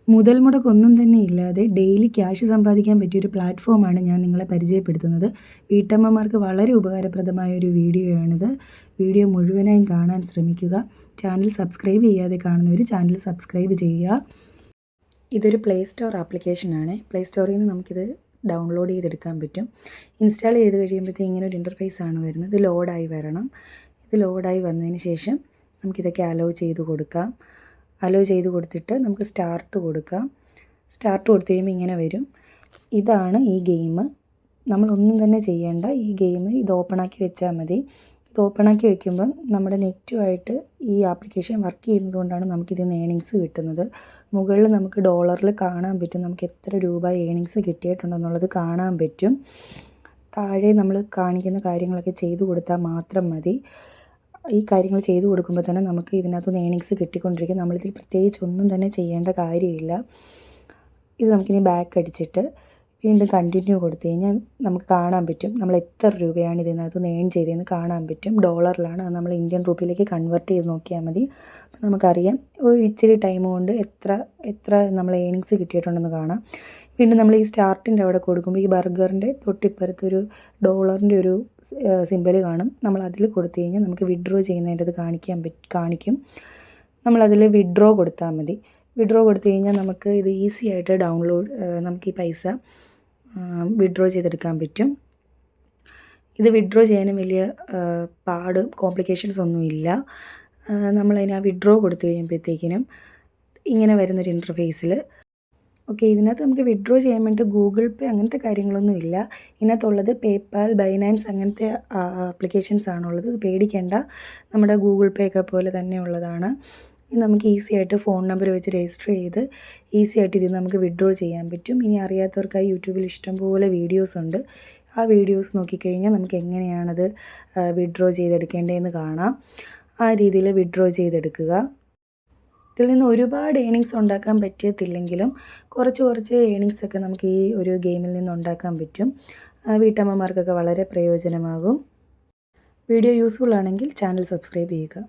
മുതൽ മുടക്കൊന്നും തന്നെ ഇല്ലാതെ ഡെയിലി ക്യാഷ് സമ്പാദിക്കാൻ പറ്റിയൊരു പ്ലാറ്റ്ഫോമാണ് ഞാൻ നിങ്ങളെ പരിചയപ്പെടുത്തുന്നത്. വീട്ടമ്മമാർക്ക് വളരെ ഉപകാരപ്രദമായ ഒരു വീഡിയോയാണിത്. വീഡിയോ മുഴുവനായും കാണാൻ ശ്രമിക്കുക. ചാനൽ സബ്സ്ക്രൈബ് ചെയ്യാതെ കാണുന്നവർ ചാനൽ സബ്സ്ക്രൈബ് ചെയ്യുക. ഇതൊരു പ്ലേ സ്റ്റോർ ആപ്ലിക്കേഷനാണ്. പ്ലേ സ്റ്റോറിൽ നിന്ന് നമുക്കിത് ഡൗൺലോഡ് ചെയ്തെടുക്കാൻ പറ്റും. ഇൻസ്റ്റാൾ ചെയ്ത് കഴിയുമ്പോഴത്തേക്കും ഇങ്ങനെ ഒരു ഇൻ്റർഫേസാണ് വരുന്നത്. ഇത് ലോഡായി വരണം. ഇത് ലോഡായി വന്നതിന് ശേഷം നമുക്കിതൊക്കെ അലോ ചെയ്ത് കൊടുക്കാം. അലോ ചെയ്ത് കൊടുത്തിട്ട് നമുക്ക് സ്റ്റാർട്ട് കൊടുക്കാം. സ്റ്റാർട്ട് കൊടുത്തു കഴിയുമ്പോൾ ഇങ്ങനെ വരും. ഇതാണ് ഈ ഗെയിം. നമ്മളൊന്നും തന്നെ ചെയ്യേണ്ട. ഈ ഗെയിം ഇത് ഓപ്പണാക്കി വെച്ചാൽ മതി. ഇത് ഓപ്പണാക്കി വെക്കുമ്പം നമ്മുടെ നെറ്റുമായിട്ട് ഈ ആപ്ലിക്കേഷൻ വർക്ക് ചെയ്യുന്നത് കൊണ്ടാണ് നമുക്കിതിൽ നിന്ന് ഏണിങ്സ് കിട്ടുന്നത്. മുകളിൽ നമുക്ക് ഡോളറിൽ കാണാൻ പറ്റും നമുക്ക് എത്ര രൂപ ഏണിങ്സ് കിട്ടിയിട്ടുണ്ടെന്നുള്ളത് കാണാൻ പറ്റും. താഴെ നമ്മൾ കാണിക്കുന്ന കാര്യങ്ങളൊക്കെ ചെയ്തു കൊടുത്താൽ മാത്രം മതി. ഈ കാര്യങ്ങൾ ചെയ്തു കൊടുക്കുമ്പോൾ തന്നെ നമുക്ക് ഇതിനകത്തുനിന്ന് ഏണിങ്സ് കിട്ടിക്കൊണ്ടിരിക്കും. നമ്മളിതിൽ പ്രത്യേകിച്ച് ഒന്നും തന്നെ ചെയ്യേണ്ട കാര്യമില്ല. ഇത് നമുക്കിനി ബാക്ക് അടിച്ചിട്ട് വീണ്ടും കണ്ടിന്യൂ കൊടുത്തു കഴിഞ്ഞാൽ നമുക്ക് കാണാൻ പറ്റും നമ്മൾ എത്ര രൂപയാണ് ഇതിനകത്തുനിന്ന് ഏൺ ചെയ്തതെന്ന് കാണാൻ പറ്റും. ഡോളറിലാണ്. അത് നമ്മൾ ഇന്ത്യൻ റുപ്പിയിലേക്ക് കൺവേർട്ട് ചെയ്ത് നോക്കിയാൽ മതി. അപ്പോൾ നമുക്കറിയാം ഒരു ഇച്ചിരി ടൈം കൊണ്ട് എത്ര നമ്മൾ ഏണിങ്സ് കിട്ടിയിട്ടുണ്ടെന്ന് കാണാം. വീണ്ടും നമ്മൾ ഈ സ്റ്റാർട്ടിൻ്റെ അവിടെ കൊടുക്കുമ്പോൾ ഈ ബർഗറിൻ്റെ തൊട്ടിപ്പുറത്തൊരു ഡോളറിൻ്റെ ഒരു സിമ്പൽ കാണും. നമ്മൾ അതിൽ കൊടുത്തു കഴിഞ്ഞാൽ നമുക്ക് വിഡ്രോ ചെയ്യുന്നതിൻ്റെ അത് കാണിക്കും. നമ്മളതിൽ വിഡ്രോ കൊടുത്താൽ മതി. വിഡ്രോ കൊടുത്തു കഴിഞ്ഞാൽ നമുക്ക് ഇത് ഈസി ആയിട്ട് നമുക്ക് ഈ പൈസ വിഡ്രോ ചെയ്തെടുക്കാൻ പറ്റും. ഇത് വിഡ്രോ ചെയ്യാനും വലിയ കോംപ്ലിക്കേഷൻസ് ഒന്നുമില്ല. നമ്മളതിന് ആ വിഡ്രോ കൊടുത്തു കഴിയുമ്പോഴത്തേക്കിനും ഇങ്ങനെ വരുന്നൊരു ഇൻ്റർഫേസിൽ ഇതിനകത്ത് നമുക്ക് വിഡ്രോ ചെയ്യാൻ വേണ്ടി ഗൂഗിൾ പേ അങ്ങനത്തെ കാര്യങ്ങളൊന്നും ഇല്ല. ഇതിനകത്തുള്ളത് പേപ്പാൽ, ബൈനാൻസ് അങ്ങനത്തെ ആപ്ലിക്കേഷൻസ് ആണുള്ളത്. ഇത് പേടിക്കേണ്ട. നമ്മുടെ ഗൂഗിൾ പേ ഒക്കെ പോലെ തന്നെ ഉള്ളതാണ്. നമുക്ക് ഈസി ആയിട്ട് ഫോൺ നമ്പർ വെച്ച് രജിസ്റ്റർ ചെയ്ത് ഈസി ആയിട്ട് ഇതിൽ നമുക്ക് വിഡ്രോ ചെയ്യാൻ പറ്റും. ഇനി അറിയാത്തവർക്കായി യൂട്യൂബിൽ ഇഷ്ടംപോലെ വീഡിയോസ് ഉണ്ട്. ആ വീഡിയോസ് നോക്കിക്കഴിഞ്ഞാൽ നമുക്ക് എങ്ങനെയാണത് വിഡ്രോ ചെയ്തെടുക്കേണ്ടതെന്ന് കാണാം. ആ രീതിയിൽ വിഡ്രോ ചെയ്തെടുക്കുക. ഇതിൽ നിന്ന് ഒരുപാട് ഏണിങ്സ് ഉണ്ടാക്കാൻ പറ്റത്തില്ലെങ്കിലും കുറച്ച് ഏണിങ്സൊക്കെ നമുക്ക് ഈ ഒരു ഗെയിമിൽ നിന്ന് ഉണ്ടാക്കാൻ പറ്റും. വീട്ടമ്മമാർക്കൊക്കെ വളരെ പ്രയോജനമാകും. വീഡിയോ യൂസ്ഫുൾ ആണെങ്കിൽ ചാനൽ സബ്സ്ക്രൈബ് ചെയ്യുക.